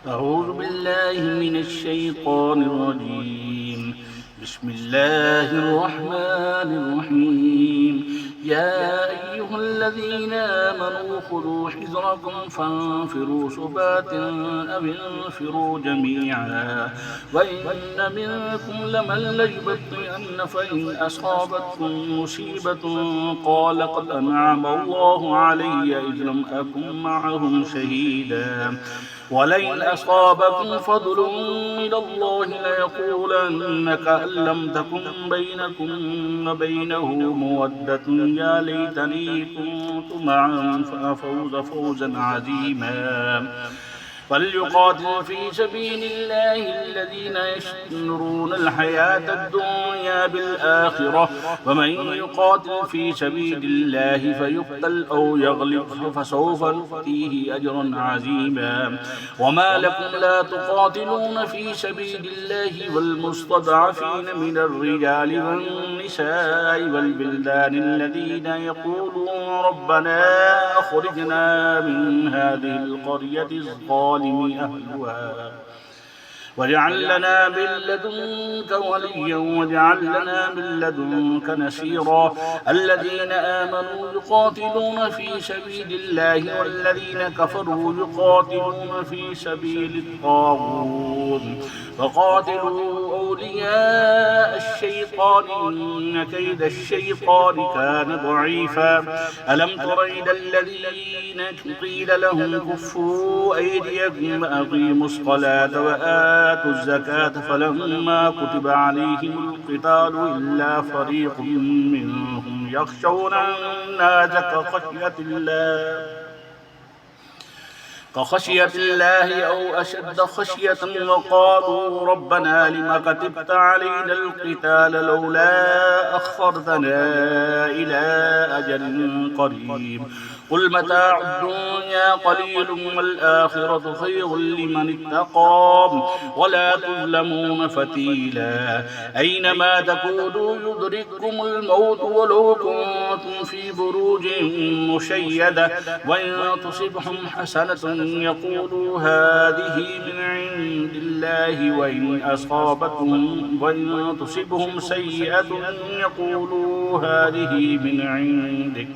أعوذ بالله من الشيطان الرجيم. بسم الله الرحمن الرحيم. يا أيها الذين آمنوا خذوا حذركم فانفروا ثبات أو انفروا جميعا وإن منكم لمن ليبطئن فإن أصابتكم مصيبة قال قد أنعم الله علي إذ لم أكن معهم شهيدا ولئن أصابكم فضل من الله ليقولن كأن لم تكن بينكم وبينه مودة يا ليتني كنت معهم فأفوز فوزا عظيما. فليقاتل في سبيل الله الذين يشرون الحياة الدنيا بالآخرة ومن يقاتل في سبيل الله فيقتل أو يغلب فسوف نؤتيه أجرا عظيما. وما لكم لا تقاتلون في سبيل الله والمستضعفين من الرجال والنساء والبلدان الذين يقولون ربنا أخرجنا من هذه القرية الظالمة أهلها واجعل لنا من لدنك وليا واجعل لنا من لدنك نصيرا. الذين آمنوا يقاتلون في سبيل الله والذين كفروا يقاتلون في سبيل الطاغوت فقاتلوا أولياء الشيطان إن كيد الشيطان كان ضعيفا. ألم تر إلى الذين قيل لهم كفوا أيديكم وأقيموا الصلاة وآتوا الزكاة فلما كتب عليهم القتال إلا فريق منهم يخشون الناس كخشية الله أو أشد خشية وقالوا ربنا لم كتبت علينا القتال لولا أخرتنا إلى أجل قريب قل متاع الدنيا قليل والآخرة خير لمن اتقى ولا تظلمون فتيلا. أينما تكونوا يدرككم الموت ولو كنتم في بروج مشيدة وإن تصبهم حسنة يقولوا هذه من عند الله وإن تصبهم سيئة يقولوا هذه من عندك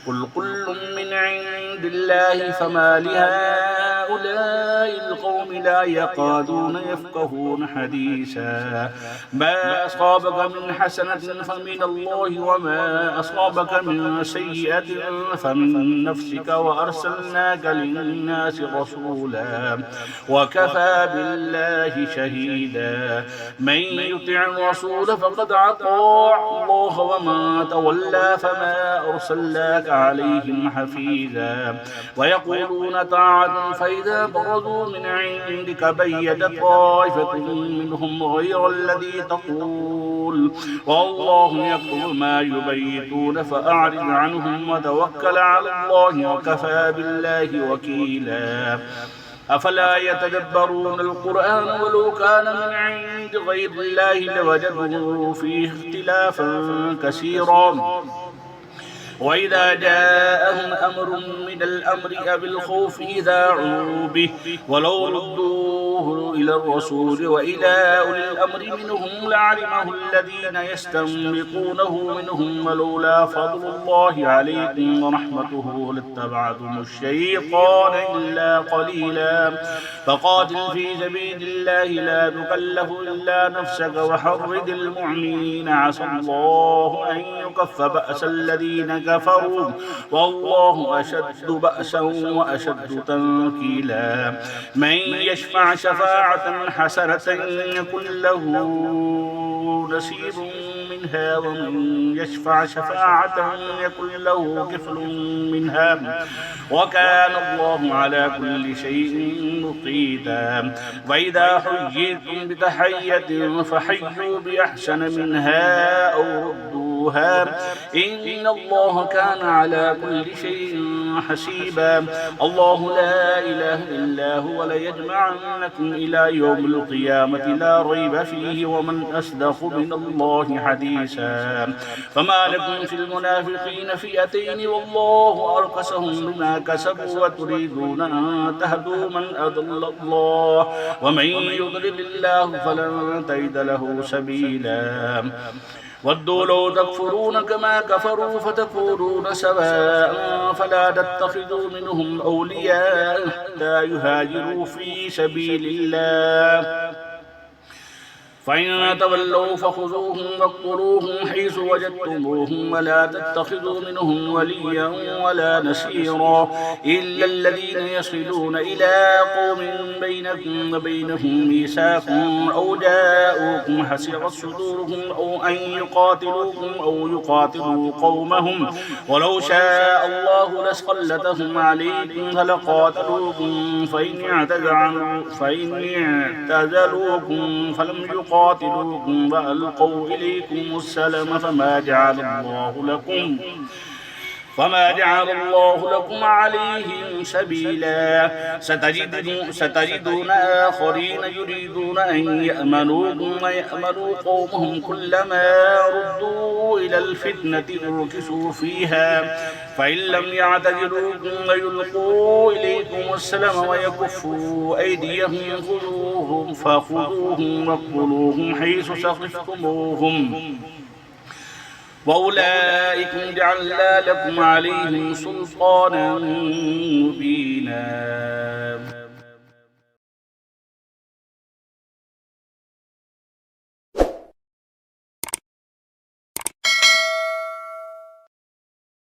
قل كل من عند الله فما لهؤلاء القوم لا يكادون يفقهون حديثا. ما أصابك من حسنة فمن الله وما أصابك من سيئة فمن نفسك وأرسلناك للناس رسولا وكفى بالله شهيدا. من يطع الرسول فقد أطاع الله ومن تولى فما أرسلناك عليهم حفيظا. ويقولون طاعة فإذا برزوا من عندك بيت طائفة منهم غير الذي تقول والله يكتب ما يبيتون فأعرض عنهم وتوكل على الله وكفى بالله وكيلا. أفلا يتدبرون القرآن ولو كان من عند غير الله لوجدوا فيه اختلافا كثيرا. وإذا جاءهم أمر من الأمر أو الخوف إذاعوا به ولو ردوه إلى الرسول وإلى أولي الأمر منهم لعلمه الذين يستنبطونه منهم ولولا فضل الله عليكم ورحمته لاتبعتم الشيطان إلا قليلا. فقاتل في سبيل الله لا تكلف إلا نفسك وحرض المؤمنين عسى الله أن يكف بأس الذين كفروا والله أشد بأسا وأشد تنكيلا. من يشفع شفاعة حسنة يكن له نصيب منها ومن يشفع شفاعة يكن له كفل منها وكان الله على كل شيء مقيتا. وإذا حييتم بتحية فحيوا بأحسن منها أو ردوا يدخلوها إن الله كان على كل شيء حسيبا الله لا إله إلا هو ليجمعنكم إلى يوم القيامة لا ريب فيه ومن أصدق من الله حديثا فما لكم في المنافقين فئتين والله أركسهم بما كسبوا وتريدون أن تهدوا من أضل الله ومن يضلل الله فلن تجد له سبيلا ودوا لو تكفرون كما كفروا فتكونون سواء فلا تتخذوا منهم أولياء حتى يهاجروا في سبيل الله فإن تولوا فخذوهم واقتلوهم حيث وجدتموهم ولا تتخذوا منهم وليا ولا نصيرا إلا الذين يصلون إلى قوم بينكم وبينهم ميثاق أو جاءوكم حسرت صدورهم أو أن يقاتلوكم أو يقاتلوا قومهم ولو شاء الله لاسخلتهم عليكم فلقاتلوكم فإن اعتزلوكم فلم يقاتلوكم وألقوا إليكم السلام فما جعل الله لكم عليهم سبيلا ستجدون آخرين يريدون أن يأمنوكم ويأمنوا قومهم كلما ردوا إلى الفتنة أركسوا فيها فإن لم يعتزلوكم ويلقوا إليكم السلام ويكفوا أيديهم فخذوهم واقتلوهم حيث ثقفتموهم وأولئكم جعلنا لكم عليهم سلطانا مبينا